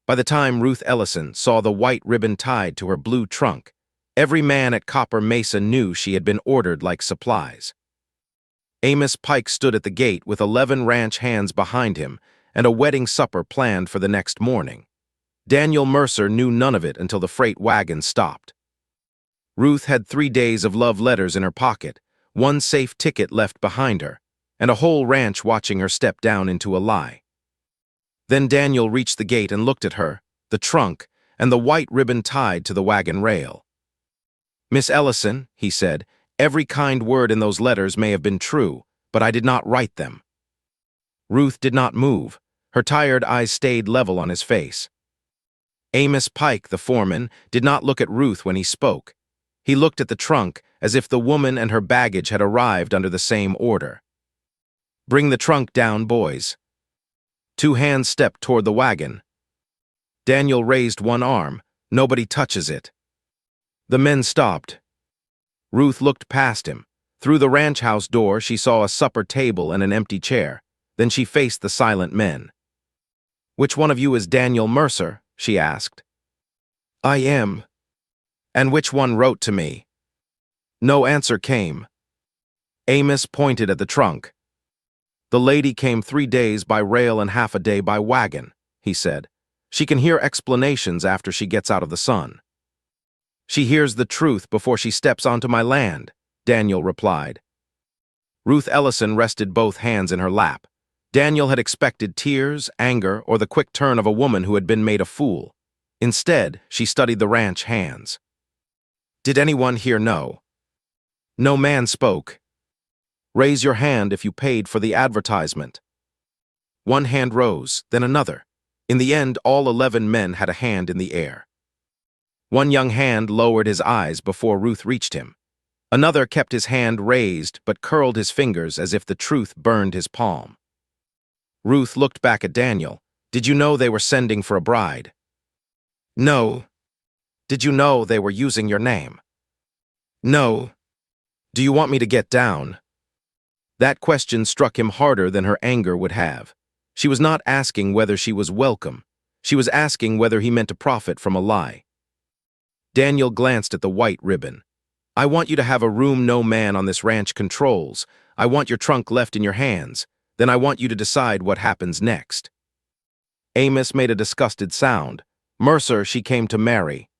By the time Ruth Ellison saw the white ribbon tied to her blue trunk, every man at Copper Mesa knew she had been ordered like supplies. Amos Pike stood at the gate with 11 ranch hands behind him and a wedding supper planned for the next morning. Daniel Mercer knew none of it until the freight wagon stopped. Ruth had 3 days of love letters in her pocket, 1 safe ticket left behind her, and a whole ranch watching her step down into a lie. Then Daniel reached the gate and looked at her, the trunk, and the white ribbon tied to the wagon rail. "Miss Ellison," he said, "every kind word in those letters may have been true, but I did not write them." Ruth did not move. Her tired eyes stayed level on his face. Amos Pike, the foreman, did not look at Ruth when he spoke. He looked at the trunk as if the woman and her baggage had arrived under the same order. "Bring the trunk down, boys." 2 hands stepped toward the wagon. Daniel raised 1 arm. "Nobody touches it." The men stopped. Ruth looked past him. Through the ranch house door, she saw a supper table and an empty chair. Then she faced the silent men. "Which one of you is Daniel Mercer?" she asked. "I am." "And which one wrote to me?" No answer came. Amos pointed at the trunk. "The lady came 3 days by rail and half a day by wagon," he said. "She can hear explanations after she gets out of the sun." "She hears the truth before she steps onto my land," Daniel replied. Ruth Ellison rested both hands in her lap. Daniel had expected tears, anger, or the quick turn of a woman who had been made a fool. Instead, she studied the ranch hands. "Did anyone here know?" No man spoke. "Raise your hand if you paid for the advertisement." 1 hand rose, then another. In the end, all 11 men had a hand in the air. 1 young hand lowered his eyes before Ruth reached him. Another kept his hand raised but curled his fingers as if the truth burned his palm. Ruth looked back at Daniel. "Did you know they were sending for a bride?" "No." "Did you know they were using your name?" "No." "Do you want me to get down?" That question struck him harder than her anger would have. She was not asking whether she was welcome. She was asking whether he meant to profit from a lie. Daniel glanced at the white ribbon. "I want you to have a room no man on this ranch controls. I want your trunk left in your hands. Then I want you to decide what happens next." Amos made a disgusted sound. "Mercer, she came to marry."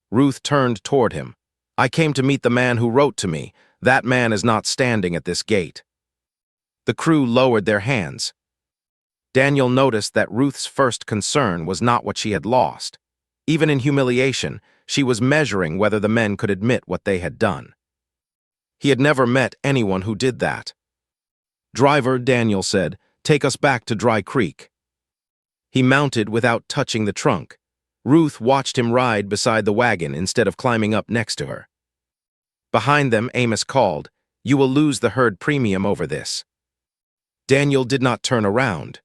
Ruth turned toward him. "I came to meet the man who wrote to me. That man is not standing at this gate." The crew lowered their hands. Daniel noticed that Ruth's first concern was not what she had lost. Even in humiliation, she was measuring whether the men could admit what they had done. He had never met anyone who did that. "Driver," Daniel said, "take us back to Dry Creek." He mounted without touching the trunk. Ruth watched him ride beside the wagon instead of climbing up next to her. Behind them, Amos called, "You will lose the herd premium over this." Daniel did not turn around.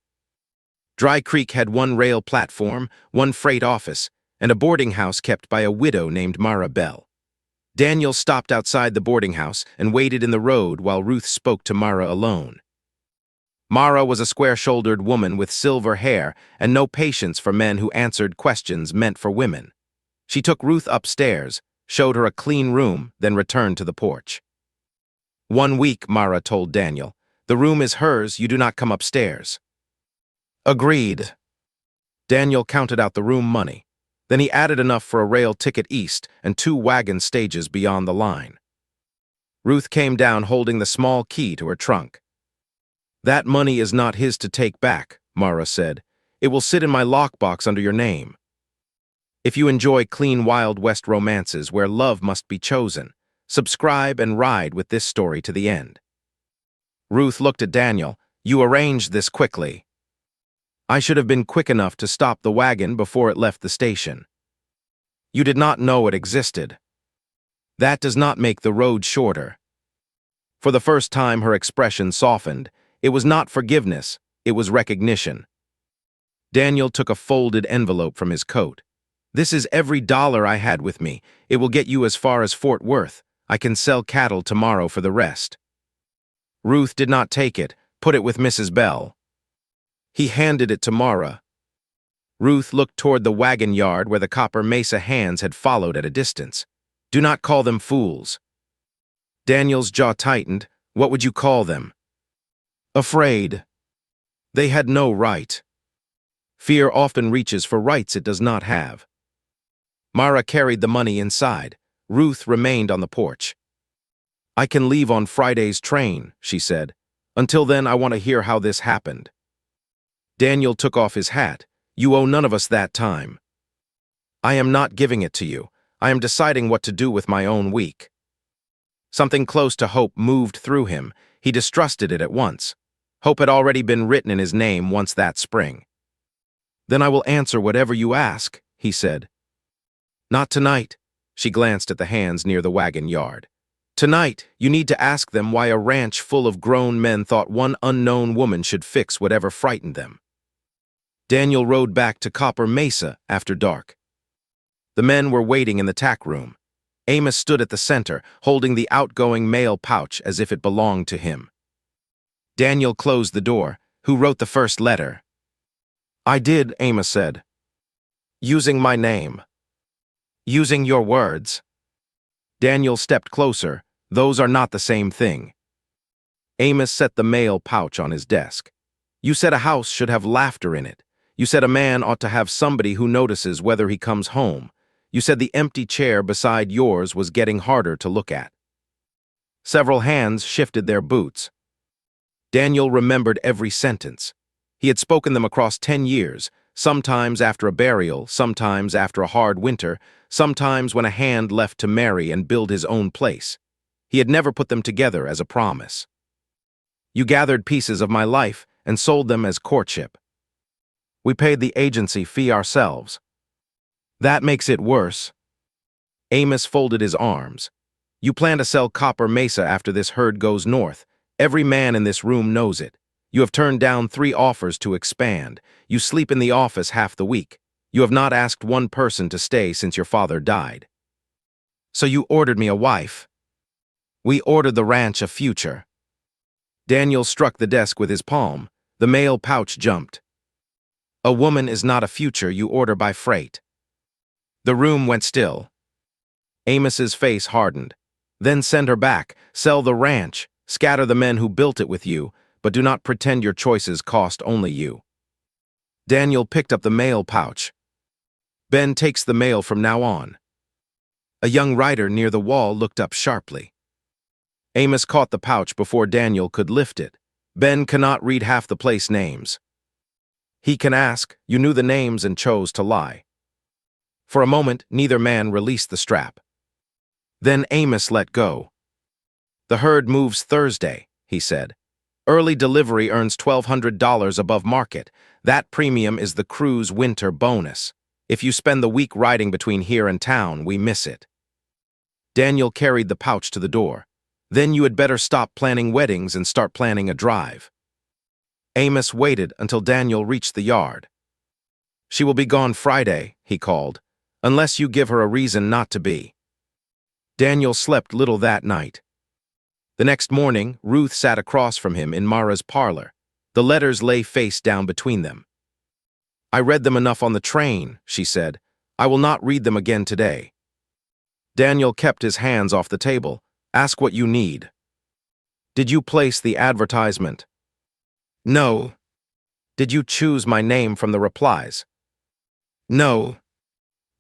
Dry Creek had 1 rail platform, 1 freight office, and a boarding house kept by a widow named Mara Bell. Daniel stopped outside the boarding house and waited in the road while Ruth spoke to Mara alone. Mara was a square-shouldered woman with silver hair and no patience for men who answered questions meant for women. She took Ruth upstairs, showed her a clean room, then returned to the porch. "1 week," Mara told Daniel. "The room is hers, you do not come upstairs." "Agreed." Daniel counted out the room money. Then he added enough for a rail ticket east and 2 wagon stages beyond the line. Ruth came down holding the small key to her trunk. "That money is not his to take back," Mara said. "It will sit in my lockbox under your name. If you enjoy clean Wild West romances where love must be chosen, subscribe and ride with this story to the end." Ruth looked at Daniel. "You arranged this quickly." "I should have been quick enough to stop the wagon before it left the station." "You did not know it existed." "That does not make the road shorter." For the first time, her expression softened. It was not forgiveness, it was recognition. Daniel took a folded envelope from his coat. "This is every dollar I had with me. It will get you as far as Fort Worth. I can sell cattle tomorrow for the rest." Ruth did not take it. "Put it with Mrs. Bell." He handed it to Mara. Ruth looked toward the wagon yard where the Copper Mesa hands had followed at a distance. Do not call them fools. Daniel's jaw tightened. What would you call them? Afraid. They had no right. Fear often reaches for rights it does not have. Mara carried the money inside. Ruth remained on the porch. I can leave on Friday's train, she said. Until then, I want to hear how this happened. Daniel took off his hat. You owe none of us that time. I am not giving it to you. I am deciding what to do with my own week. Something close to hope moved through him. He distrusted it at once. Hope had already been written in his name once that spring. Then I will answer whatever you ask, he said. Not tonight. She glanced at the hands near the wagon yard. Tonight, you need to ask them why a ranch full of grown men thought one unknown woman should fix whatever frightened them. Daniel rode back to Copper Mesa after dark. The men were waiting in the tack room. Amos stood at the center, holding the outgoing mail pouch as if it belonged to him. Daniel closed the door. Who wrote the first letter? I did, Amos said. Using my name. Using your words. Daniel stepped closer. Those are not the same thing. Amos set the mail pouch on his desk. You said a house should have laughter in it. You said a man ought to have somebody who notices whether he comes home. You said the empty chair beside yours was getting harder to look at. Several hands shifted their boots. Daniel remembered every sentence. He had spoken them across 10 years, sometimes after a burial, sometimes after a hard winter, sometimes when a hand left to marry and build his own place. He had never put them together as a promise. You gathered pieces of my life and sold them as courtship. We paid the agency fee ourselves. That makes it worse. Amos folded his arms. You plan to sell Copper Mesa after this herd goes north. Every man in this room knows it. You have turned down 3 offers to expand. You sleep in the office half the week. You have not asked one person to stay since your father died. So you ordered me a wife. We ordered the ranch a future. Daniel struck the desk with his palm. The mail pouch jumped. A woman is not a future you order by freight. The room went still. Amos's face hardened. Then send her back. Sell the ranch. Scatter the men who built it with you, but do not pretend your choices cost only you. Daniel picked up the mail pouch. Ben takes the mail from now on. A young writer near the wall looked up sharply. Amos caught the pouch before Daniel could lift it. Ben cannot read half the place names. He can ask. You knew the names and chose to lie. For a moment, neither man released the strap. Then Amos let go. The herd moves Thursday, he said. Early delivery earns $1,200 above market. That premium is the crew's winter bonus. If you spend the week riding between here and town, we miss it. Daniel carried the pouch to the door. Then you had better stop planning weddings and start planning a drive. Amos waited until Daniel reached the yard. She will be gone Friday, he called, unless you give her a reason not to be. Daniel slept little that night. The next morning, Ruth sat across from him in Mara's parlor. The letters lay face down between them. I read them enough on the train, she said. I will not read them again today. Daniel kept his hands off the table. Ask what you need. Did you place the advertisement? No. Did you choose my name from the replies? No.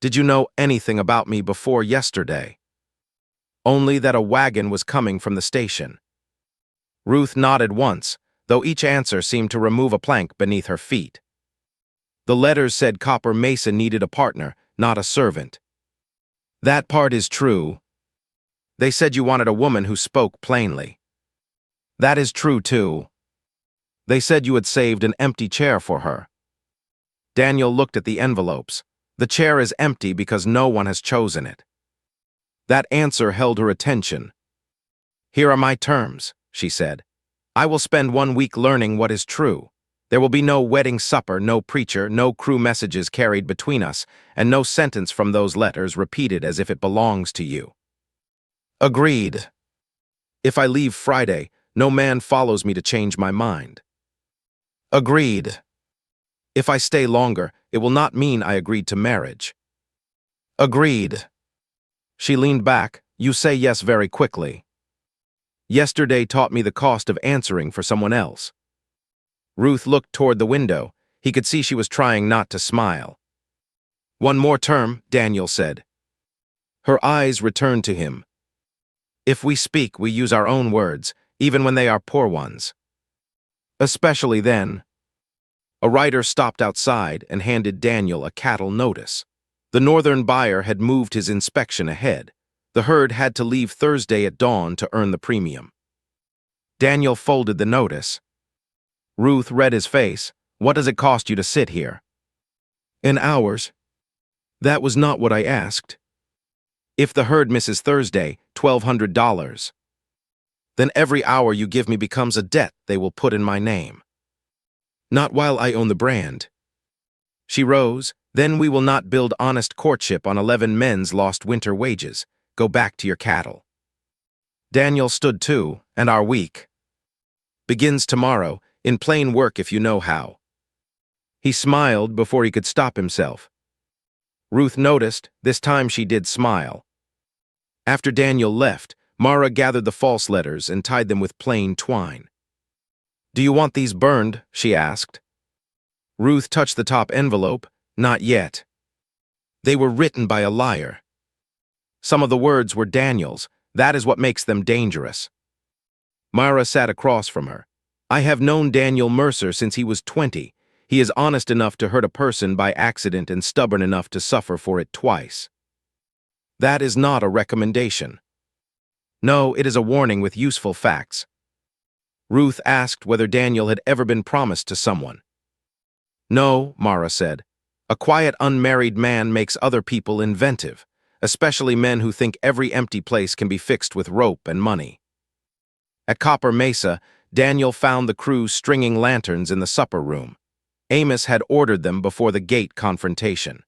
Did you know anything about me before yesterday? Only that a wagon was coming from the station. Ruth nodded once, though each answer seemed to remove a plank beneath her feet. The letters said Copper Mesa needed a partner, not a servant. That part is true. They said you wanted a woman who spoke plainly. That is true, too. They said you had saved an empty chair for her. Daniel looked at the envelopes. The chair is empty because no one has chosen it. That answer held her attention. Here are my terms, she said. I will spend 1 week learning what is true. There will be no wedding supper, no preacher, no crew messages carried between us, and no sentence from those letters repeated as if it belongs to you. Agreed. If I leave Friday, no man follows me to change my mind. Agreed. If I stay longer, it will not mean I agreed to marriage. Agreed. She leaned back. You say yes very quickly. Yesterday taught me the cost of answering for someone else. Ruth looked toward the window. He could see she was trying not to smile. One more term, Daniel said. Her eyes returned to him. If we speak, we use our own words, even when they are poor ones. Especially then. A rider stopped outside and handed Daniel a cattle notice. The northern buyer had moved his inspection ahead. The herd had to leave Thursday at dawn to earn the premium. Daniel folded the notice. Ruth read his face. What does it cost you to sit here? In hours. That was not what I asked. If the herd misses Thursday, $1,200. Then every hour you give me becomes a debt they will put in my name. Not while I own the brand. She rose. Then we will not build honest courtship on 11 men's lost winter wages. Go back to your cattle. Daniel stood too, and our week begins tomorrow, in plain work if you know how. He smiled before he could stop himself. Ruth noticed, this time she did smile. After Daniel left, Mara gathered the false letters and tied them with plain twine. Do you want these burned? She asked. Ruth touched the top envelope. Not yet. They were written by a liar. Some of the words were Daniel's. That is what makes them dangerous. Mara sat across from her. I have known Daniel Mercer since he was 20. He is honest enough to hurt a person by accident and stubborn enough to suffer for it twice. That is not a recommendation. No, it is a warning with useful facts. Ruth asked whether Daniel had ever been promised to someone. No, Mara said. A quiet, unmarried man makes other people inventive, especially men who think every empty place can be fixed with rope and money. At Copper Mesa, Daniel found the crew stringing lanterns in the supper room. Amos had ordered them before the gate confrontation.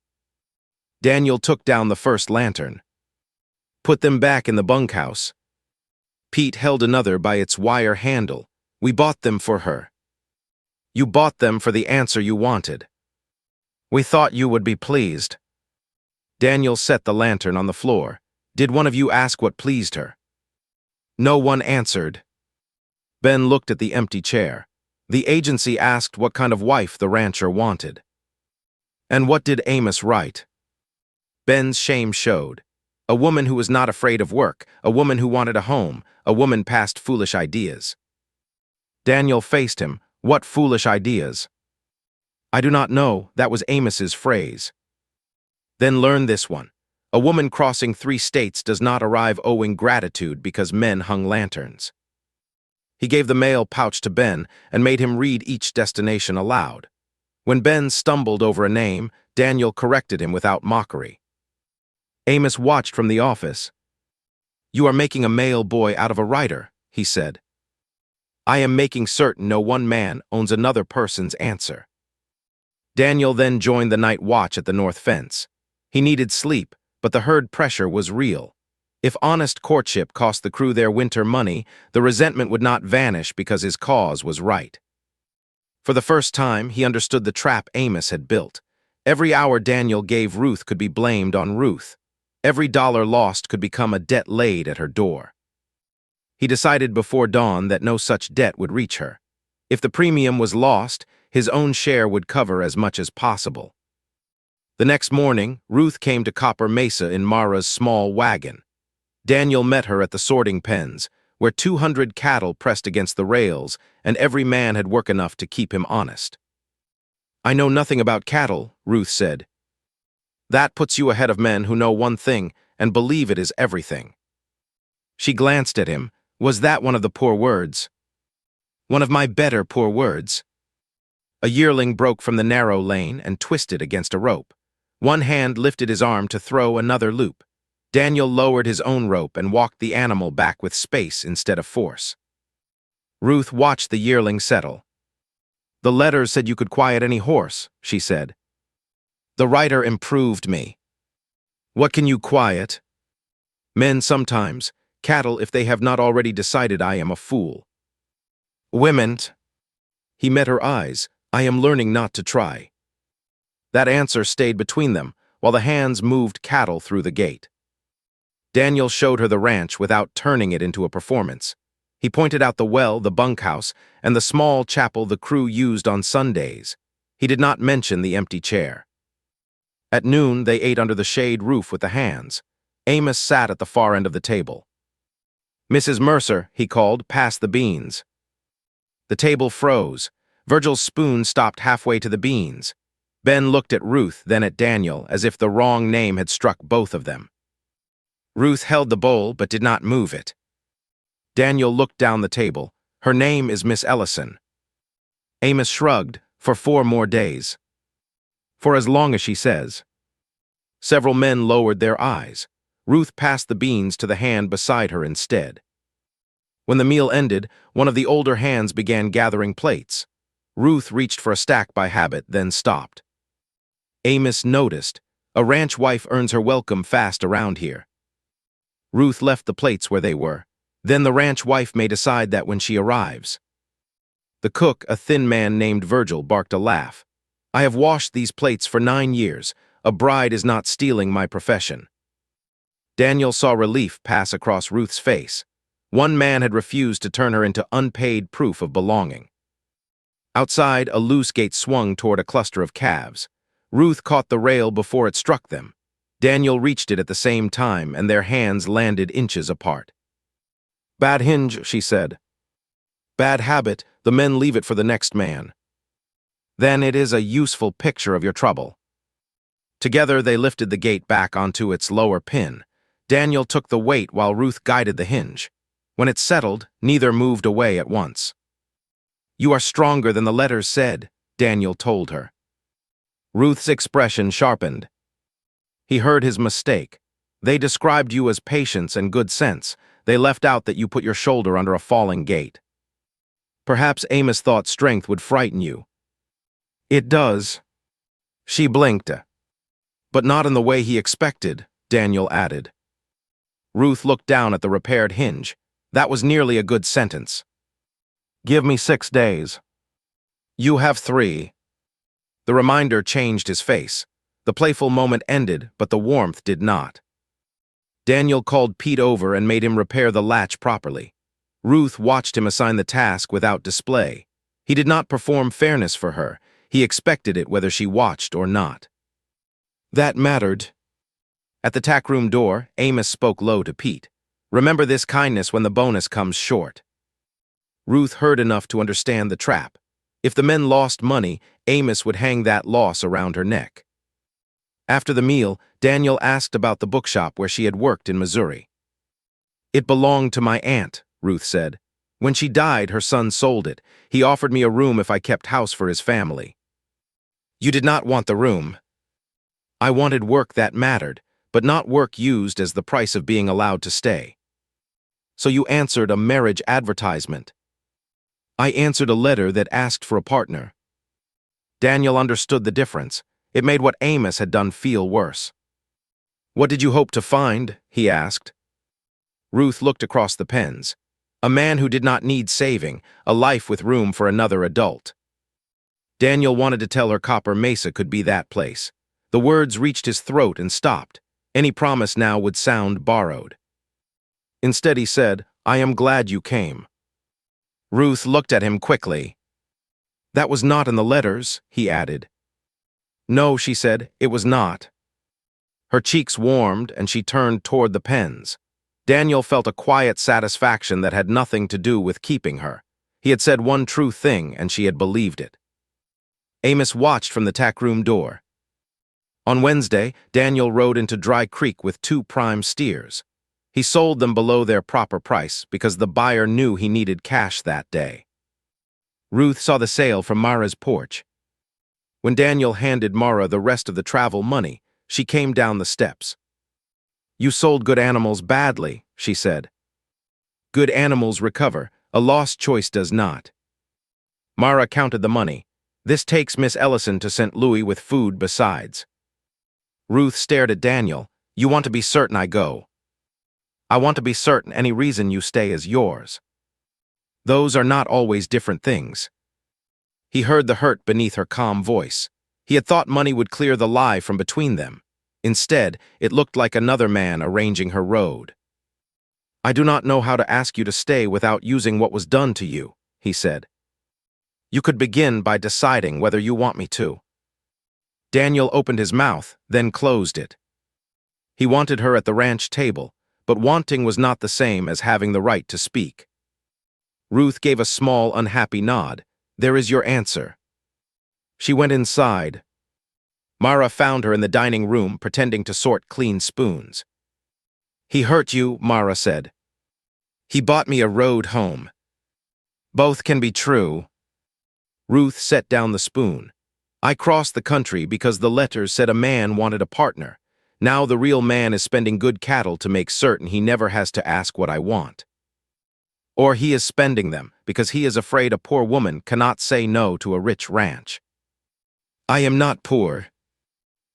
Daniel took down the first lantern. Put them back in the bunkhouse. Pete held another by its wire handle. We bought them for her. You bought them for the answer you wanted. We thought you would be pleased. Daniel set the lantern on the floor. Did one of you ask what pleased her? No one answered. Ben looked at the empty chair. The agency asked what kind of wife the rancher wanted. And what did Amos write? Ben's shame showed. A woman who was not afraid of work, a woman who wanted a home, a woman past foolish ideas. Daniel faced him. What foolish ideas? I do not know, that was Amos's phrase. Then learn this one. A woman crossing 3 states does not arrive owing gratitude because men hung lanterns. He gave the mail pouch to Ben and made him read each destination aloud. When Ben stumbled over a name, Daniel corrected him without mockery. Amos watched from the office. You are making a mail boy out of a writer, he said. I am making certain no one man owns another person's answer. Daniel then joined the night watch at the north fence. He needed sleep, but the herd pressure was real. If honest courtship cost the crew their winter money, the resentment would not vanish because his cause was right. For the first time, he understood the trap Amos had built. Every hour Daniel gave Ruth could be blamed on Ruth. Every dollar lost could become a debt laid at her door. He decided before dawn that no such debt would reach her. If the premium was lost, his own share would cover as much as possible. The next morning, Ruth came to Copper Mesa in Mara's small wagon. Daniel met her at the sorting pens, where 200 cattle pressed against the rails, and every man had work enough to keep him honest. I know nothing about cattle, Ruth said. That puts you ahead of men who know one thing and believe it is everything. She glanced at him. Was that one of the poor words? One of my better poor words. A yearling broke from the narrow lane and twisted against a rope. One hand lifted his arm to throw another loop. Daniel lowered his own rope and walked the animal back with space instead of force. Ruth watched the yearling settle. The letter said you could quiet any horse, she said. The writer improved me. What can you quiet? Men sometimes, cattle if they have not already decided I am a fool. Women. He met her eyes. I am learning not to try. That answer stayed between them, while the hands moved cattle through the gate. Daniel showed her the ranch without turning it into a performance. He pointed out the well, the bunkhouse, and the small chapel the crew used on Sundays. He did not mention the empty chair. At noon, they ate under the shade roof with the hands. Amos sat at the far end of the table. "Mrs. Mercer," he called, "pass the beans." The table froze. Virgil's spoon stopped halfway to the beans. Ben looked at Ruth, then at Daniel, as if the wrong name had struck both of them. Ruth held the bowl but did not move it. Daniel looked down the table. "Her name is Miss Ellison." Amos shrugged. "For 4 more days. For as long as she says." Several men lowered their eyes. Ruth passed the beans to the hand beside her instead. When the meal ended, one of the older hands began gathering plates. Ruth reached for a stack by habit, then stopped. Amos noticed. A ranch wife earns her welcome fast around here. Ruth left the plates where they were. Then the ranch wife may decide that when she arrives. The cook, a thin man named Virgil, barked a laugh. "I have washed these plates for 9 years. A bride is not stealing my profession." Daniel saw relief pass across Ruth's face. One man had refused to turn her into unpaid proof of belonging. Outside, a loose gate swung toward a cluster of calves. Ruth caught the rail before it struck them. Daniel reached it at the same time, and their hands landed inches apart. "Bad hinge," she said. "Bad habit, the men leave it for the next man." "Then it is a useful picture of your trouble." Together they lifted the gate back onto its lower pin. Daniel took the weight while Ruth guided the hinge. When it settled, neither moved away at once. "You are stronger than the letters said," Daniel told her. Ruth's expression sharpened. He heard his mistake. "They described you as patience and good sense. They left out that you put your shoulder under a falling gate." "Perhaps Amos thought strength would frighten you." "It does." She blinked. "But not in the way he expected," Daniel added. Ruth looked down at the repaired hinge. That was nearly a good sentence. "Give me 6 days." "You have 3. The reminder changed his face. The playful moment ended, but the warmth did not. Daniel called Pete over and made him repair the latch properly. Ruth watched him assign the task without display. He did not perform fairness for her. He expected it whether she watched or not. That mattered. At the tack room door, Amos spoke low to Pete. "Remember this kindness when the bonus comes short." Ruth heard enough to understand the trap. If the men lost money, Amos would hang that loss around her neck. After the meal, Daniel asked about the bookshop where she had worked in Missouri. "It belonged to my aunt," Ruth said. "When she died, her son sold it. He offered me a room if I kept house for his family." "You did not want the room." "I wanted work that mattered, but not work used as the price of being allowed to stay." "So you answered a marriage advertisement." "I answered a letter that asked for a partner." Daniel understood the difference. It made what Amos had done feel worse. "What did you hope to find?" he asked. Ruth looked across the pens. A man who did not need saving, a life with room for another adult. Daniel wanted to tell her Copper Mesa could be that place. The words reached his throat and stopped. Any promise now would sound borrowed. Instead he said, "I am glad you came." Ruth looked at him quickly. "That was not in the letters," he added. "No," she said, "it was not." Her cheeks warmed, and she turned toward the pens. Daniel felt a quiet satisfaction that had nothing to do with keeping her. He had said one true thing, and she had believed it. Amos watched from the tack room door. On Wednesday, Daniel rode into Dry Creek with 2 prime steers. He sold them below their proper price because the buyer knew he needed cash that day. Ruth saw the sale from Mara's porch. When Daniel handed Mara the rest of the travel money, she came down the steps. "You sold good animals badly," she said. "Good animals recover. A lost choice does not." Mara counted the money. "This takes Miss Ellison to St. Louis with food besides." Ruth stared at Daniel. "You want to be certain I go." "I want to be certain any reason you stay is yours." "Those are not always different things." He heard the hurt beneath her calm voice. He had thought money would clear the lie from between them. Instead, it looked like another man arranging her road. "I do not know how to ask you to stay without using what was done to you," he said. "You could begin by deciding whether you want me to." Daniel opened his mouth, then closed it. He wanted her at the ranch table, but wanting was not the same as having the right to speak. Ruth gave a small, unhappy nod. "There is your answer." She went inside. Mara found her in the dining room, pretending to sort clean spoons. "He hurt you," Mara said. "He bought me a road home." "Both can be true." Ruth set down the spoon. "I crossed the country because the letters said a man wanted a partner. Now the real man is spending good cattle to make certain he never has to ask what I want. Or he is spending them because he is afraid a poor woman cannot say no to a rich ranch." "I am not poor."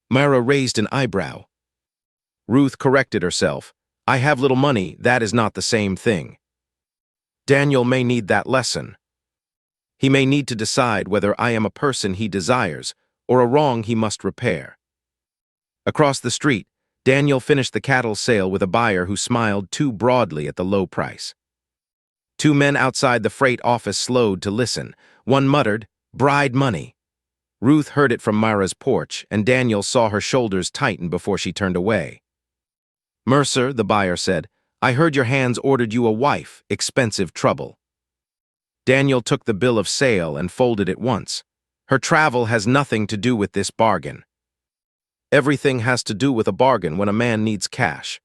Mara raised an eyebrow. Ruth corrected herself. "I have little money, that is not the same thing." Daniel may need that lesson. He may need to decide whether I am a person he desires or a wrong he must repair. Across the street, Daniel finished the cattle sale with a buyer who smiled too broadly at the low price. Two men outside the freight office slowed to listen. One muttered, "Bride money." Ruth heard it from Mara's porch, and Daniel saw her shoulders tighten before she turned away. "Mercer," the buyer said, "I heard your hands ordered you a wife, expensive trouble." Daniel took the bill of sale and folded it once. "Her travel has nothing to do with this bargain." "Everything has to do with a bargain when a man needs cash."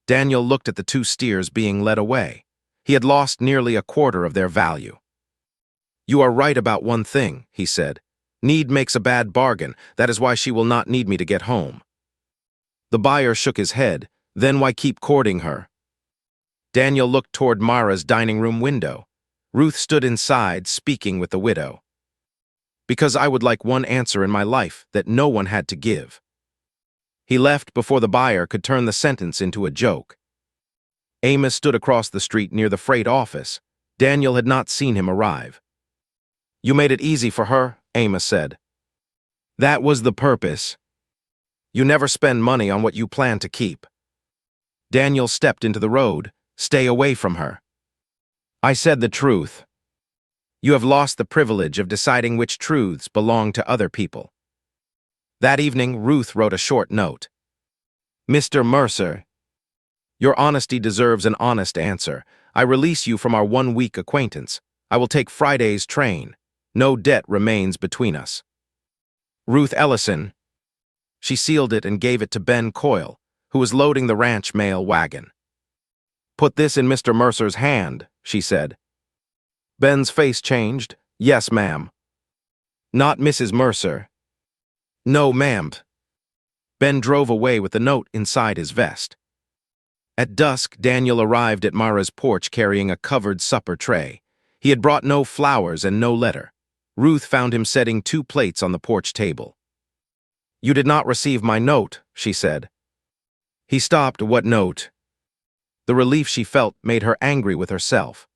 Daniel looked at the two steers being led away. He had lost nearly a quarter of their value. "You are right about one thing," he said. "Need makes a bad bargain. That is why she will not need me to get home." The buyer shook his head. "Then why keep courting her?" Daniel looked toward Mara's dining room window. Ruth stood inside, speaking with the widow. "Because I would like one answer in my life that no one had to give." He left before the buyer could turn the sentence into a joke. Amos stood across the street near the freight office. Daniel had not seen him arrive. "You made it easy for her," Amos said. "That was the purpose. You never spend money on what you plan to keep." Daniel stepped into the road. "Stay away from her." "I said the truth." "You have lost the privilege of deciding which truths belong to other people." That evening, Ruth wrote a short note. "Mr. Mercer, your honesty deserves an honest answer. I release you from our 1-week acquaintance. I will take Friday's train. No debt remains between us. Ruth Ellison." She sealed it and gave it to Ben Coyle, who was loading the ranch mail wagon. "Put this in Mr. Mercer's hand," she said. Ben's face changed. "Yes, ma'am." "Not Mrs. Mercer." "No, ma'am." Ben drove away with the note inside his vest. At dusk, Daniel arrived at Mara's porch carrying a covered supper tray. He had brought no flowers and no letter. Ruth found him setting 2 plates on the porch table. "You did not receive my note," she said. He stopped. "What note?" The relief she felt made her angry with herself.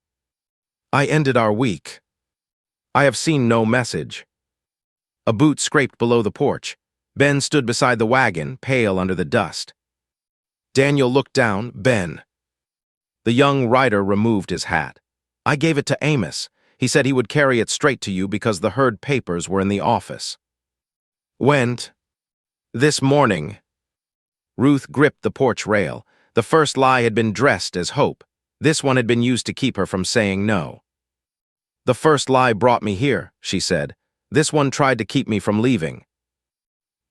"I ended our week. I have seen no message." A boot scraped below the porch. Ben stood beside the wagon, pale under the dust. Daniel looked down. "Ben." The young rider removed his hat. "I gave it to Amos. He said he would carry it straight to you because the herd papers were in the office." "Went?" "This morning." Ruth gripped the porch rail. The first lie had been dressed as hope. This one had been used to keep her from saying no. "The first lie brought me here," she said. "This one tried to keep me from leaving."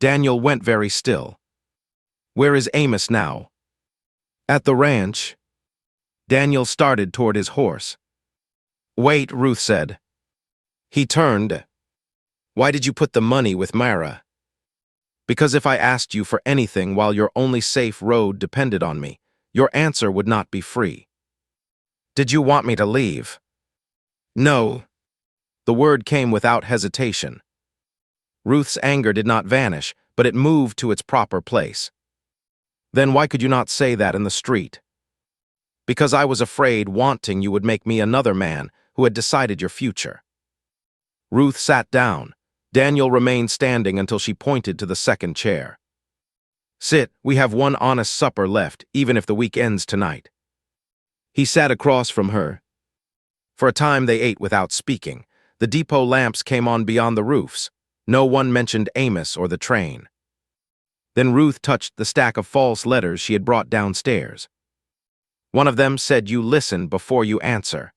Daniel went very still. "Where is Amos now?" "At the ranch." Daniel started toward his horse. "Wait," Ruth said. He turned. "Why did you put the money with Mara?" "Because if I asked you for anything while your only safe road depended on me, your answer would not be free." "Did you want me to leave?" "No." The word came without hesitation. Ruth's anger did not vanish, but it moved to its proper place. "Then why could you not say that in the street?" "Because I was afraid wanting you would make me another man who had decided your future." Ruth sat down. Daniel remained standing until she pointed to the second chair. "Sit, we have one honest supper left, even if the week ends tonight." He sat across from her. For a time they ate without speaking. The depot lamps came on beyond the roofs. No one mentioned Amos or the train. Then Ruth touched the stack of false letters she had brought downstairs. One of them said, "You listen before you answer."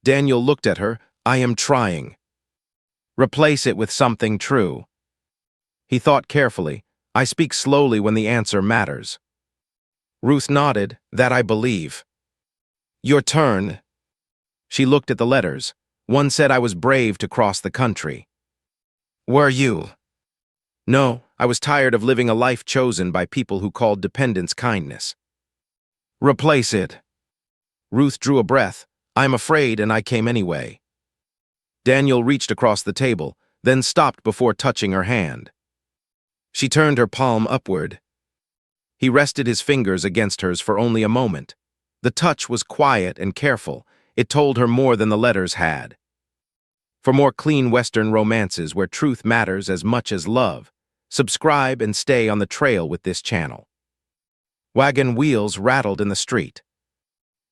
Daniel looked at her. "I am trying." "Replace it with something true." He thought carefully. "I speak slowly when the answer matters." Ruth nodded. "That I believe." "Your turn." She looked at the letters. One said I was brave to cross the country. "Were you?" "No, I was tired of living a life chosen by people who called dependence kindness." "Replace it." Ruth drew a breath. "I'm afraid, and I came anyway." Daniel reached across the table, then stopped before touching her hand. She turned her palm upward. He rested his fingers against hers for only a moment. The touch was quiet and careful. It told her more than the letters had. For more clean Western romances where truth matters as much as love, subscribe and stay on the trail with this channel. Wagon wheels rattled in the street.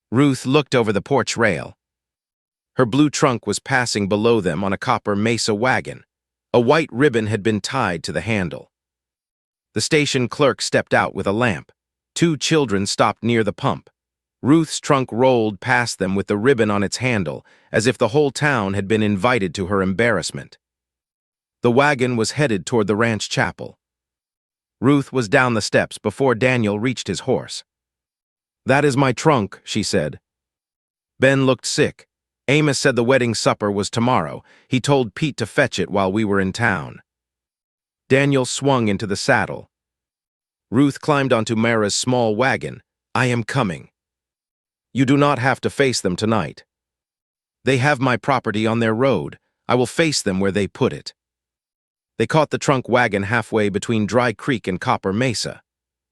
Ruth looked over the porch rail. Her blue trunk was passing below them on a Copper Mesa wagon. A white ribbon had been tied to the handle. The station clerk stepped out with a lamp. Two children stopped near the pump. Ruth's trunk rolled past them with the ribbon on its handle, as if the whole town had been invited to her embarrassment. The wagon was headed toward the ranch chapel. Ruth was down the steps before Daniel reached his horse. "That is my trunk," she said. Ben looked sick. Amos said the wedding supper was tomorrow. He told Pete to fetch it while we were in town. Daniel swung into the saddle. Ruth climbed onto Mara's small wagon. "I am coming." "You do not have to face them tonight. They have my property on their road. I will face them where they put it." They caught the trunk wagon halfway between Dry Creek and Copper Mesa.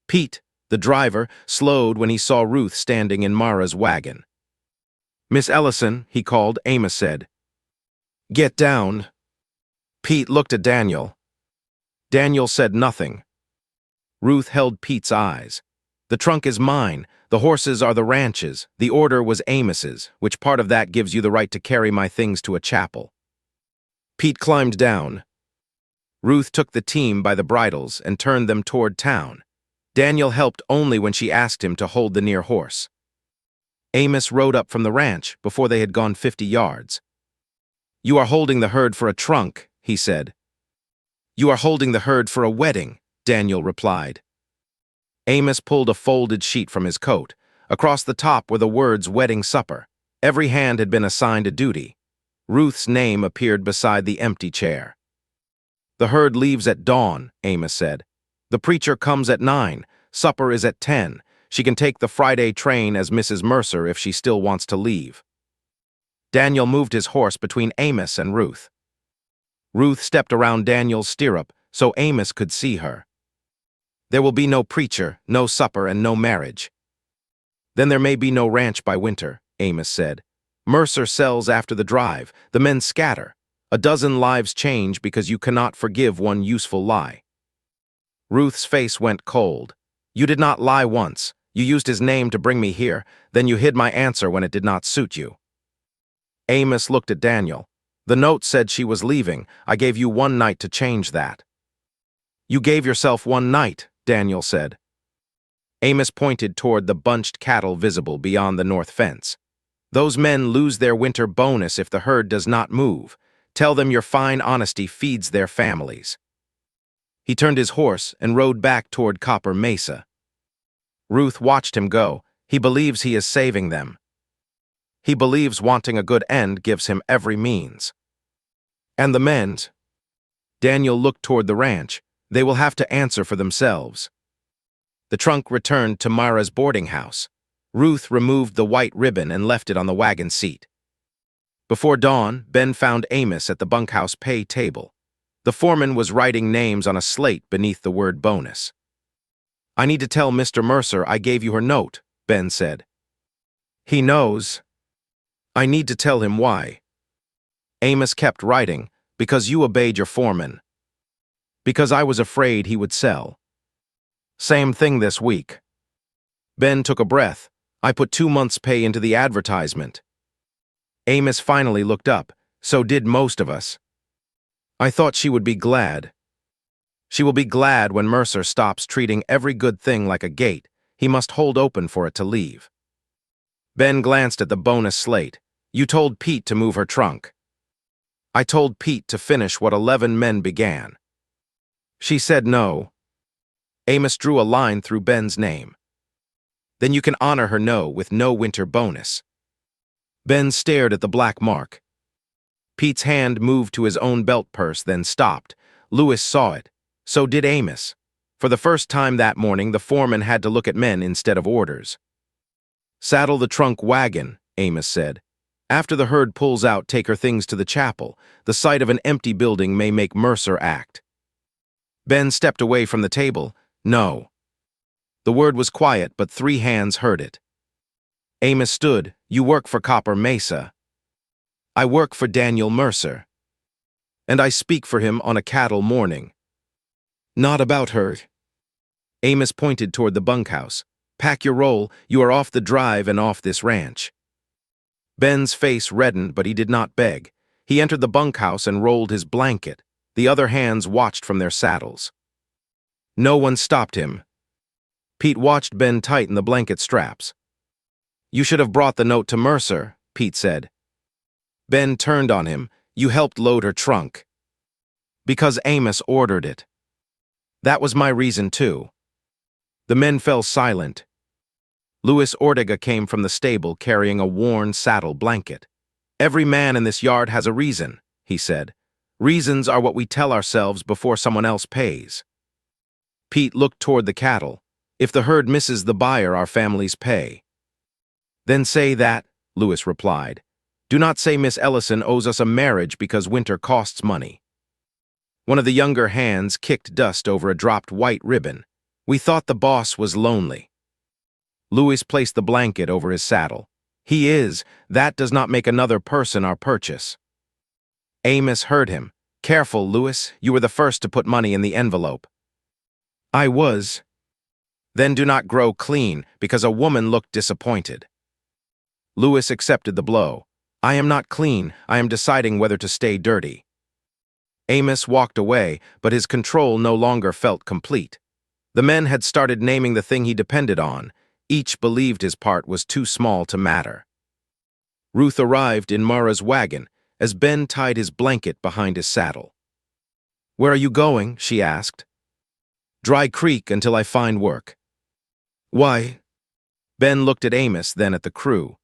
Pete, the driver, slowed when he saw Ruth standing in Mara's wagon. "Miss Ellison," he called, Amos said. "Get down." Pete looked at Daniel. Daniel said nothing. Ruth held Pete's eyes. "The trunk is mine. The horses are the ranch's. The order was Amos's. Which part of that gives you the right to carry my things to a chapel?" Pete climbed down. Ruth took the team by the bridles and turned them toward town. Daniel helped only when she asked him to hold the near horse. Amos rode up from the ranch before they had gone 50 yards. "You are holding the herd for a trunk," he said. "You are holding the herd for a wedding," Daniel replied. Amos pulled a folded sheet from his coat. Across the top were the words "wedding supper." Every hand had been assigned a duty. Ruth's name appeared beside the empty chair. "The herd leaves at dawn," Amos said. "The preacher comes at 9. Supper is at 10. She can take the Friday train as Mrs. Mercer if she still wants to leave." Daniel moved his horse between Amos and Ruth. Ruth stepped around Daniel's stirrup so Amos could see her. "There will be no preacher, no supper, and no marriage." "Then there may be no ranch by winter," Amos said. "Mercer sells after the drive. The men scatter. A dozen lives change because you cannot forgive one useful lie." Ruth's face went cold. "You did not lie once. You used his name to bring me here. Then you hid my answer when it did not suit you." Amos looked at Daniel. "The note said she was leaving. I gave you one night to change that." "You gave yourself one night," Daniel said. Amos pointed toward the bunched cattle visible beyond the north fence. "Those men lose their winter bonus if the herd does not move. Tell them your fine honesty feeds their families." He turned his horse and rode back toward Copper Mesa. Ruth watched him go. He believes he is saving them. He believes wanting a good end gives him every means. "And the men?" Daniel looked toward the ranch. "They will have to answer for themselves." The trunk returned to Myra's boarding house. Ruth removed the white ribbon and left it on the wagon seat. Before dawn, Ben found Amos at the bunkhouse pay table. The foreman was writing names on a slate beneath the word bonus. "I need to tell Mr. Mercer I gave you her note," Ben said. "He knows." "I need to tell him why." Amos kept writing. Because you obeyed your foreman. Because I was afraid he would sell. Same thing this week. Ben took a breath. I put 2 months' pay into the advertisement. Amos finally looked up. So did most of us. I thought she would be glad. She will be glad when Mercer stops treating every good thing like a gate he must hold open for it to leave. Ben glanced at the bonus slate. You told Pete to move her trunk. I told Pete to finish what 11 men began. She said no. Amos drew a line through Ben's name. Then you can honor her no with no winter bonus. Ben stared at the black mark. Pete's hand moved to his own belt purse, then stopped. Lewis saw it. So did Amos. For the first time that morning, the foreman had to look at men instead of orders. Saddle the trunk wagon, Amos said. After the herd pulls out, take her things to the chapel. The sight of an empty building may make Mercer act. Ben stepped away from the table. No. The word was quiet, but 3 hands heard it. Amos stood. You work for Copper Mesa. I work for Daniel Mercer. And I speak for him on a cattle morning. Not about her. Amos pointed toward the bunkhouse. Pack your roll, you are off the drive and off this ranch. Ben's face reddened, but he did not beg. He entered the bunkhouse and rolled his blanket. The other hands watched from their saddles. No one stopped him. Pete watched Ben tighten the blanket straps. You should have brought the note to Mercer, Pete said. Ben turned on him. You helped load her trunk. Because Amos ordered it. That was my reason too. The men fell silent. Luis Ortega came from the stable carrying a worn saddle blanket. Every man in this yard has a reason, he said. Reasons are what we tell ourselves before someone else pays. Pete looked toward the cattle. If the herd misses the buyer, our families pay. Then say that, Luis replied. Do not say Miss Ellison owes us a marriage because winter costs money. One of the younger hands kicked dust over a dropped white ribbon. We thought the boss was lonely. Luis placed the blanket over his saddle. He is. That does not make another person our purchase. Amos heard him. Careful, Luis. You were the first to put money in the envelope. I was. Then do not grow clean, because a woman looked disappointed. Luis accepted the blow. I am not clean. I am deciding whether to stay dirty. Amos walked away, but his control no longer felt complete. The men had started naming the thing he depended on. Each believed his part was too small to matter. Ruth arrived in Mara's wagon as Ben tied his blanket behind his saddle. Where are you going? She asked. Dry Creek until I find work. Why? Ben looked at Amos, then at the crew.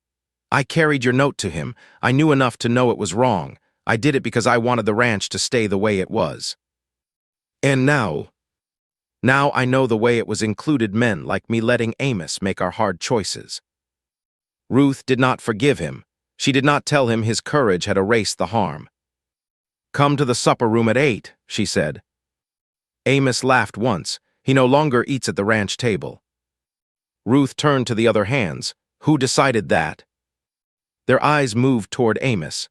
I carried your note to him. I knew enough to know it was wrong. I did it because I wanted the ranch to stay the way it was. And now I know the way it was included men like me letting Amos make our hard choices. Ruth did not forgive him. She did not tell him his courage had erased the harm. Come to the supper room at 8, she said. Amos laughed once. He no longer eats at the ranch table. Ruth turned to the other hands. Who decided that? Their eyes moved toward Amos.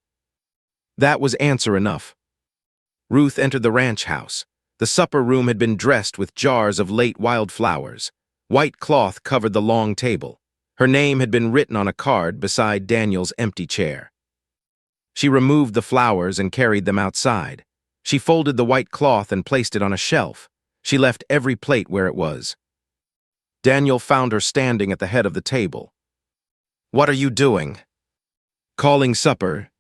That was answer enough. Ruth entered the ranch house. The supper room had been dressed with jars of late wildflowers. White cloth covered the long table. Her name had been written on a card beside Daniel's empty chair. She removed the flowers and carried them outside. She folded the white cloth and placed it on a shelf. She left every plate where it was. Daniel found her standing at the head of the table. What are you doing? Calling supper.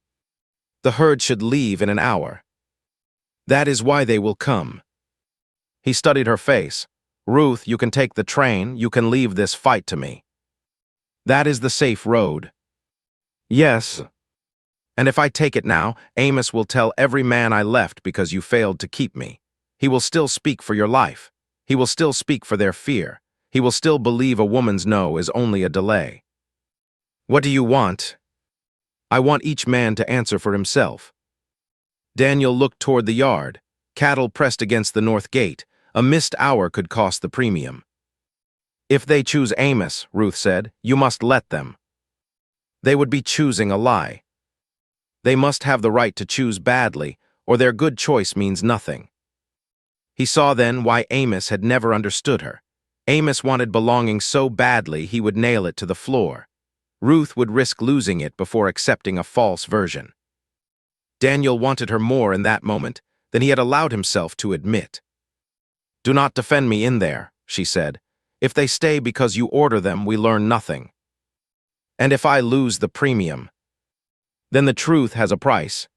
The herd should leave in an hour. That is why they will come. He studied her face. Ruth, you can take the train. You can leave this fight to me. That is the safe road. Yes. And if I take it now, Amos will tell every man I left because you failed to keep me. He will still speak for your life. He will still speak for their fear. He will still believe a woman's no is only a delay. What do you want? I want each man to answer for himself. Daniel looked toward the yard. Cattle pressed against the north gate. A missed hour could cost the premium. If they choose Amos, Ruth said, you must let them. They would be choosing a lie. They must have the right to choose badly, or their good choice means nothing. He saw then why Amos had never understood her. Amos wanted belonging so badly he would nail it to the floor. Ruth would risk losing it before accepting a false version. Daniel wanted her more in that moment than he had allowed himself to admit. "Do not defend me in there," she said. "If they stay because you order them, we learn nothing. And if I lose the premium, then the truth has a price."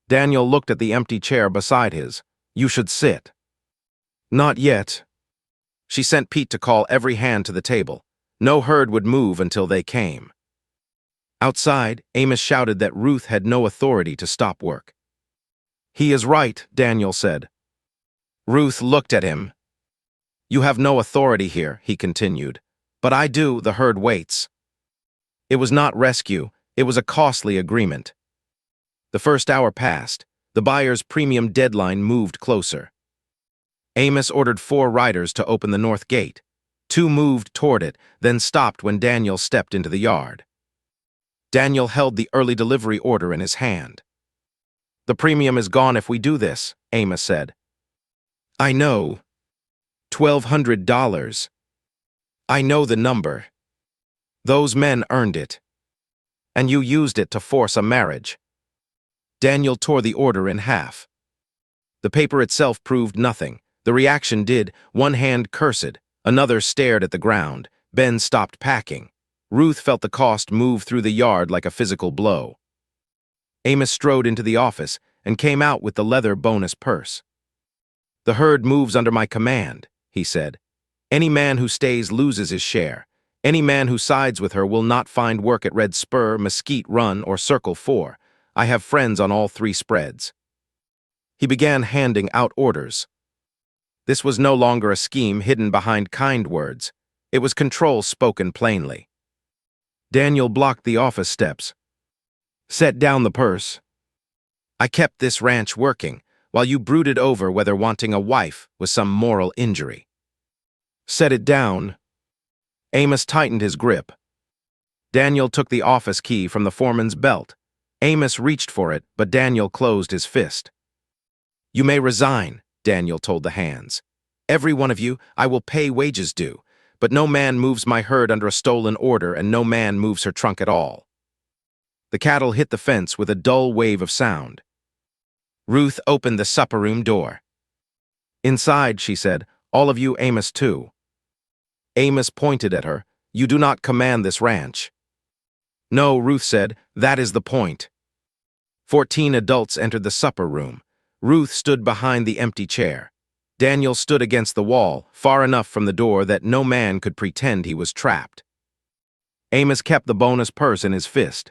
Daniel looked at the empty chair beside his. "You should sit." "Not yet." She sent Pete to call every hand to the table. No herd would move until they came. Outside, Amos shouted that Ruth had no authority to stop work. "He is right," Daniel said. Ruth looked at him. "You have no authority here," he continued. "But I do, the herd waits." It was not rescue, it was a costly agreement. The first hour passed. The buyer's premium deadline moved closer. Amos ordered 4 riders to open the north gate. 2 moved toward it, then stopped when Daniel stepped into the yard. Daniel held the early delivery order in his hand. "The premium is gone if we do this," Amos said. "I know. $1,200. I know the number. Those men earned it. And you used it to force a marriage." Daniel tore the order in half. The paper itself proved nothing. The reaction did. One hand cursed, another stared at the ground. Ben stopped packing. Ruth felt the cost move through the yard like a physical blow. Amos strode into the office and came out with the leather bonus purse. "The herd moves under my command," he said. "Any man who stays loses his share. Any man who sides with her will not find work at Red Spur, Mesquite Run, or Circle 4. I have friends on all 3 spreads." He began handing out orders. This was no longer a scheme hidden behind kind words. It was control spoken plainly. Daniel blocked the office steps. "Set down the purse. I kept this ranch working while you brooded over whether wanting a wife was some moral injury. Set it down." Amos tightened his grip. Daniel took the office key from the foreman's belt. Amos reached for it, but Daniel closed his fist. "You may resign," Daniel told the hands. "Every one of you, I will pay wages due, but no man moves my herd under a stolen order, and no man moves her trunk at all." The cattle hit the fence with a dull wave of sound. Ruth opened the supper room door. "Inside," she said. "All of you, Amos too." Amos pointed at her. "You do not command this ranch." "No," Ruth said. "That is the point." 14 adults entered the supper room. Ruth stood behind the empty chair. Daniel stood against the wall, far enough from the door that no man could pretend he was trapped. Amos kept the bonus purse in his fist.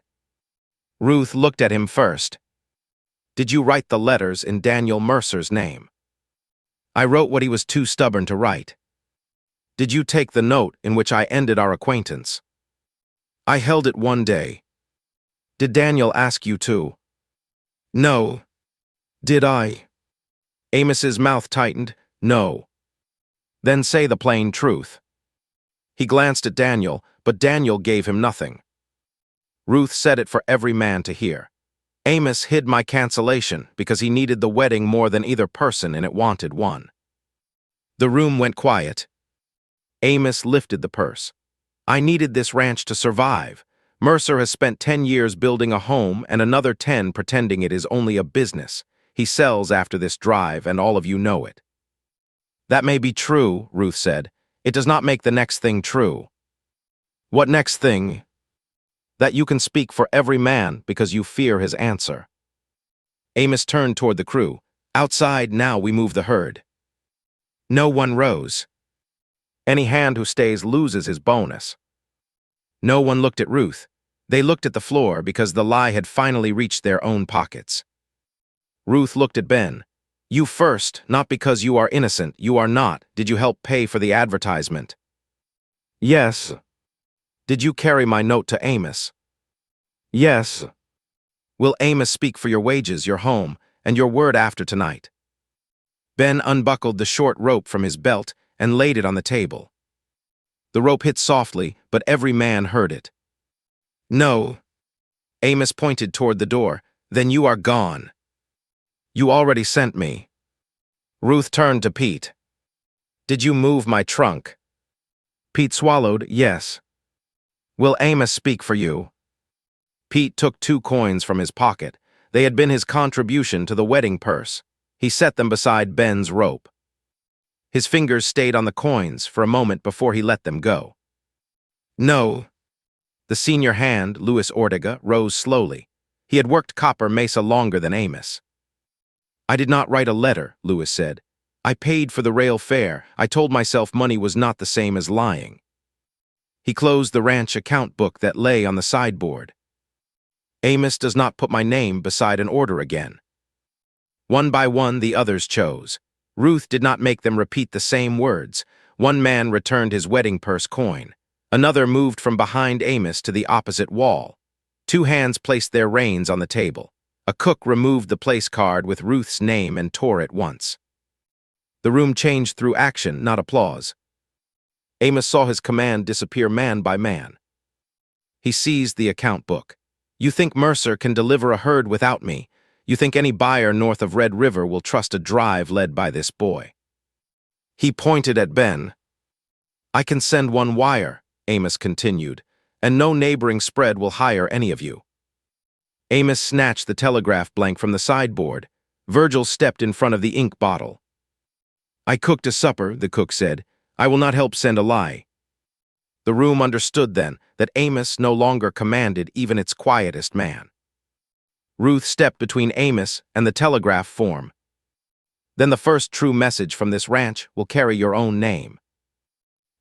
Ruth looked at him first. "Did you write the letters in Daniel Mercer's name?" "I wrote what he was too stubborn to write." "Did you take the note in which I ended our acquaintance?" "I held it one day." "Did Daniel ask you to?" "No." "Did I?" Amos's mouth tightened. "No." "Then say the plain truth." He glanced at Daniel, but Daniel gave him nothing. Ruth said it for every man to hear. "Amos hid my cancellation because he needed the wedding more than either person, and it wanted one." The room went quiet. Amos lifted the purse. "I needed this ranch to survive. Mercer has spent 10 years building a home and another 10 pretending it is only a business. He sells after this drive, and all of you know it." "That may be true," Ruth said. "It does not make the next thing true." "What next thing?" "That you can speak for every man because you fear his answer." Amos turned toward the crew. "Outside, now we move the herd." No one rose. Any hand who stays loses his bonus. No one looked at Ruth. They looked at the floor because the lie had finally reached their own pockets. Ruth looked at Ben. "You first, not because you are innocent. You are not. Did you help pay for the advertisement?" "Yes." "Did you carry my note to Amos?" "Yes." "Will Amos speak for your wages, your home, and your word after tonight?" Ben unbuckled the short rope from his belt and laid it on the table. The rope hit softly, but every man heard it. "No." Amos pointed toward the door. "Then you are gone." You already sent me. Ruth turned to Pete. Did you move my trunk? Pete swallowed, yes. Will Amos speak for you? Pete took 2 coins from his pocket. They had been his contribution to the wedding purse. He set them beside Ben's rope. His fingers stayed on the coins for a moment before he let them go. No. The senior hand, Louis Ortega, rose slowly. He had worked Copper Mesa longer than Amos. I did not write a letter, Louis said. I paid for the rail fare. I told myself money was not the same as lying. He closed the ranch account book that lay on the sideboard. Amos does not put my name beside an order again. One by one, the others chose. Ruth did not make them repeat the same words. One man returned his wedding purse coin. Another moved from behind Amos to the opposite wall. 2 hands placed their reins on the table. A cook removed the place card with Ruth's name and tore it once. The room changed through action, not applause. Amos saw his command disappear man by man. He seized the account book. You think Mercer can deliver a herd without me? You think any buyer north of Red River will trust a drive led by this boy? He pointed at Ben. I can send 1 wire, Amos continued, and no neighboring spread will hire any of you. Amos snatched the telegraph blank from the sideboard. Virgil stepped in front of the ink bottle. I cooked a supper, the cook said. I will not help send a lie. The room understood then that Amos no longer commanded even its quietest man. Ruth stepped between Amos and the telegraph form. Then the first true message from this ranch will carry your own name.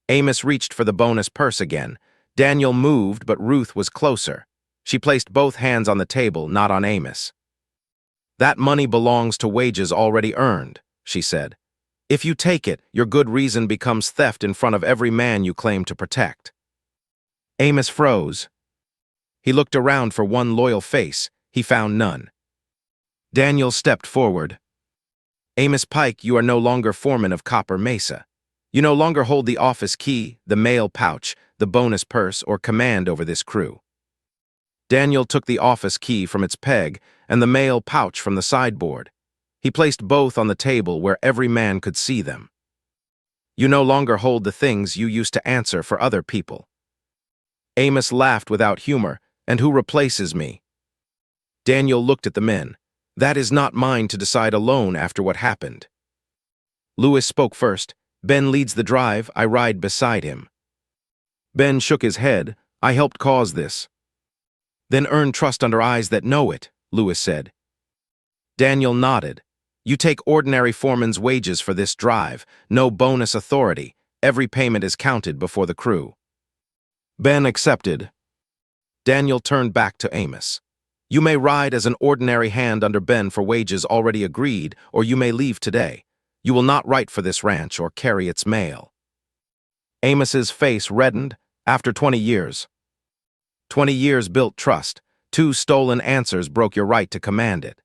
Amos reached for the bonus purse again. Daniel moved, but Ruth was closer. She placed both hands on the table, not on Amos. That money belongs to wages already earned, she said. If you take it, your good reason becomes theft in front of every man you claim to protect. Amos froze. He looked around for one loyal face. He found none. Daniel stepped forward. Amos Pike, you are no longer foreman of Copper Mesa. You no longer hold the office key, the mail pouch, the bonus purse, or command over this crew. Daniel took the office key from its peg and the mail pouch from the sideboard. He placed both on the table where every man could see them. You no longer hold the things you used to answer for other people. Amos laughed without humor. And who replaces me? Daniel looked at the men. That is not mine to decide alone after what happened. Louis spoke first. Ben leads the drive. I ride beside him. Ben shook his head. I helped cause this. Then earn trust under eyes that know it, Louis said. Daniel nodded. You take ordinary foreman's wages for this drive. No bonus authority. Every payment is counted before the crew. Ben accepted. Daniel turned back to Amos. You may ride as an ordinary hand under Ben for wages already agreed, or you may leave today. You will not write for this ranch or carry its mail. Amos's face reddened. After 20 years. 20 years built trust. 2 stolen answers broke your right to command it.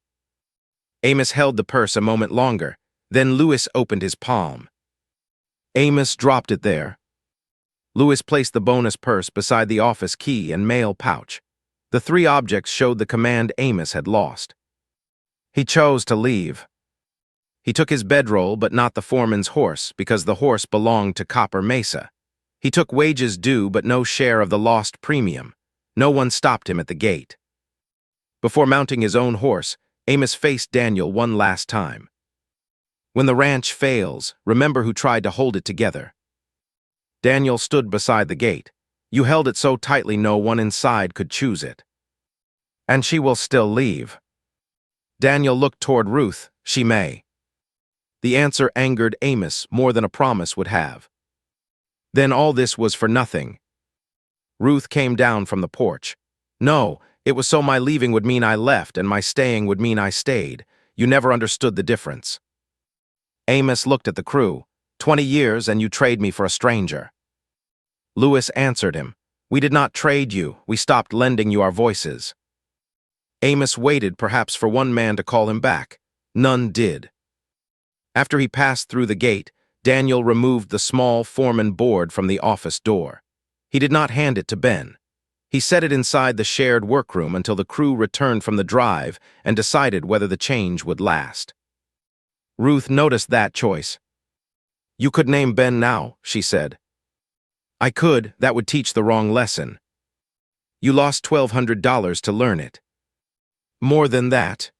Amos held the purse a moment longer. Then Louis opened his palm. Amos dropped it there. Louis placed the bonus purse beside the office key and mail pouch. The 3 objects showed the command Amos had lost. He chose to leave. He took his bedroll but not the foreman's horse because the horse belonged to Copper Mesa. He took wages due but no share of the lost premium. No one stopped him at the gate. Before mounting his own horse, Amos faced Daniel one last time. When the ranch fails, remember who tried to hold it together. Daniel stood beside the gate. You held it so tightly no one inside could choose it. And she will still leave. Daniel looked toward Ruth. She may. The answer angered Amos more than a promise would have. Then all this was for nothing. Ruth came down from the porch. No, it was so my leaving would mean I left and my staying would mean I stayed. You never understood the difference. Amos looked at the crew. 20 years and you trade me for a stranger. Louis answered him. We did not trade you. We stopped lending you our voices. Amos waited perhaps for one man to call him back. None did. After he passed through the gate, Daniel removed the small foreman board from the office door. He did not hand it to Ben. He set it inside the shared workroom until the crew returned from the drive and decided whether the change would last. Ruth noticed that choice. "You could name Ben now," she said. "I could, that would teach the wrong lesson. You lost $1,200 to learn it." "More than that."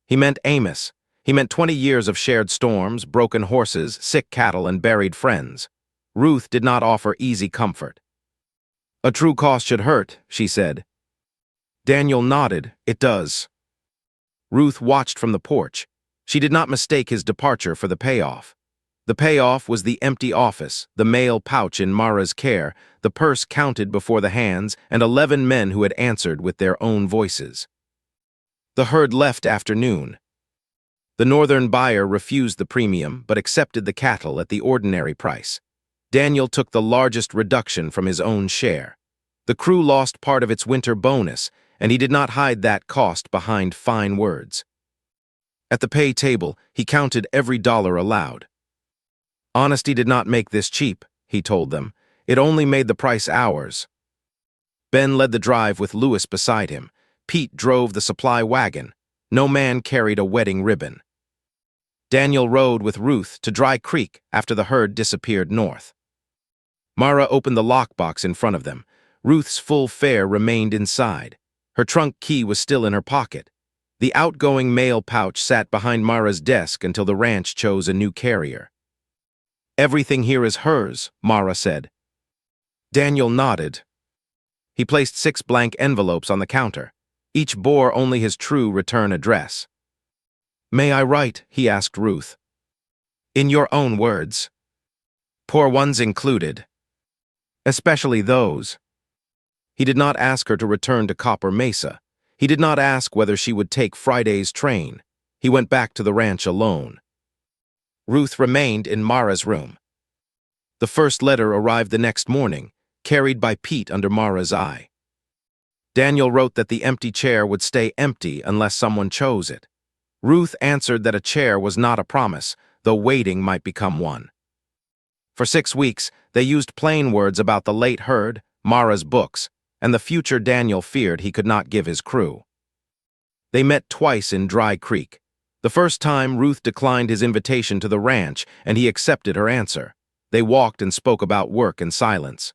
He meant Amos. He meant 20 years of shared storms, broken horses, sick cattle, and buried friends. Ruth did not offer easy comfort. "A true cost should hurt," she said. Daniel nodded. "It does." Ruth watched from the porch. She did not mistake his departure for the payoff. The payoff was the empty office, the mail pouch in Mara's care, the purse counted before the hands, and 11 men who had answered with their own voices. The herd left after noon. The northern buyer refused the premium but accepted the cattle at the ordinary price. Daniel took the largest reduction from his own share. The crew lost part of its winter bonus, and he did not hide that cost behind fine words. At the pay table, he counted every dollar aloud. "Honesty did not make this cheap," he told them. "It only made the price ours." Ben led the drive with Lewis beside him. Pete drove the supply wagon. No man carried a wedding ribbon. Daniel rode with Ruth to Dry Creek after the herd disappeared north. Mara opened the lockbox in front of them. Ruth's full fare remained inside. Her trunk key was still in her pocket. The outgoing mail pouch sat behind Mara's desk until the ranch chose a new carrier. "Everything here is hers," Mara said. Daniel nodded. He placed 6 blank envelopes on the counter. Each bore only his true return address. "May I write?" he asked Ruth. "In your own words. Poor ones included. Especially those." He did not ask her to return to Copper Mesa. He did not ask whether she would take Friday's train. He went back to the ranch alone. Ruth remained in Mara's room. The first letter arrived the next morning, carried by Pete under Mara's eye. Daniel wrote that the empty chair would stay empty unless someone chose it. Ruth answered that a chair was not a promise, though waiting might become one. For 6 weeks, they used plain words about the late herd, Mara's books, and the future Daniel feared he could not give his crew. They met twice in Dry Creek. The first time, Ruth declined his invitation to the ranch, and he accepted her answer. They walked and spoke about work in silence.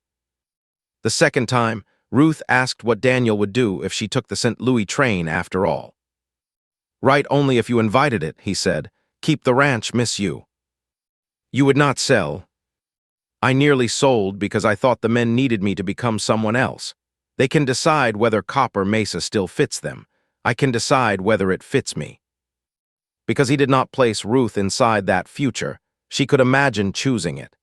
The second time, Ruth asked what Daniel would do if she took the St. Louis train after all. "Write only if you invited it," he said. "Keep the ranch, miss you." "You would not sell." "I nearly sold because I thought the men needed me to become someone else. They can decide whether Copper Mesa still fits them. I can decide whether it fits me." Because he did not place Ruth inside that future, she could imagine choosing it.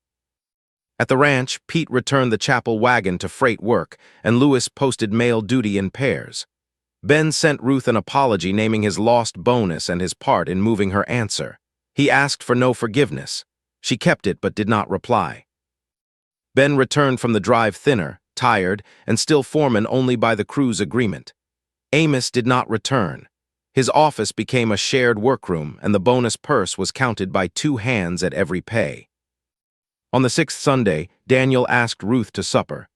At the ranch, Pete returned the chapel wagon to freight work, and Lewis posted mail duty in pairs. Ben sent Ruth an apology naming his lost bonus and his part in moving her answer. He asked for no forgiveness. She kept it but did not reply. Ben returned from the drive thinner, tired, and still foreman only by the crew's agreement. Amos did not return. His office became a shared workroom, and the bonus purse was counted by 2 hands at every pay. On the 6th Sunday, Daniel asked Ruth to supper.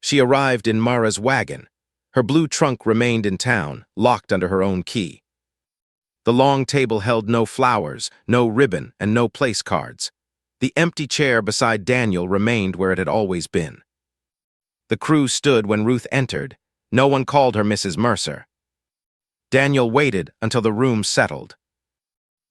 She arrived in Mara's wagon. Her blue trunk remained in town, locked under her own key. The long table held no flowers, no ribbon, and no place cards. The empty chair beside Daniel remained where it had always been. The crew stood when Ruth entered. No one called her Mrs. Mercer. Daniel waited until the room settled.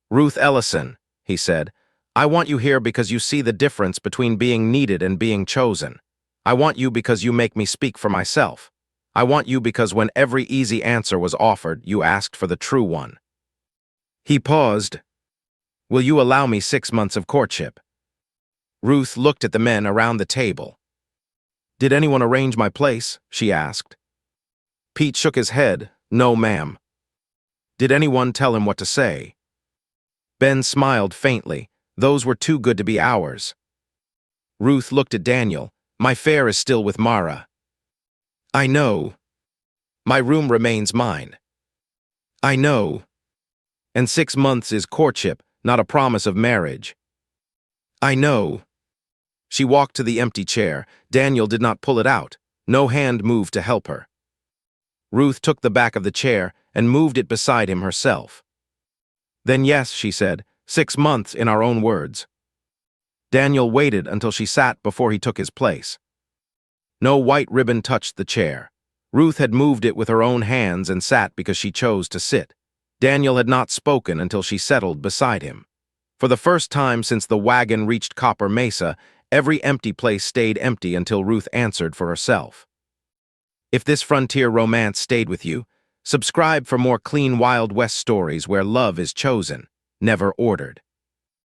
"Ruth Ellison," he said, "I want you here because you see the difference between being needed and being chosen. I want you because you make me speak for myself. I want you because when every easy answer was offered, you asked for the true one." He paused. "Will you allow me 6 months of courtship?" Ruth looked at the men around the table. "Did anyone arrange my place?" she asked. Pete shook his head. "No, ma'am." "Did anyone tell him what to say?" Ben smiled faintly. "Those were too good to be ours." Ruth looked at Daniel. "My fare is still with Mara." "I know. My room remains mine." "I know. And 6 months is courtship, not a promise of marriage." "I know." She walked to the empty chair. Daniel did not pull it out. No hand moved to help her. Ruth took the back of the chair and moved it beside him herself. "Then yes," she said, "6 months in our own words." Daniel waited until she sat before he took his place. No white ribbon touched the chair. Ruth had moved it with her own hands and sat because she chose to sit. Daniel had not spoken until she settled beside him. For the first time since the wagon reached Copper Mesa, every empty place stayed empty until Ruth answered for herself. If this frontier romance stayed with you, subscribe for more clean Wild West stories where love is chosen, never ordered.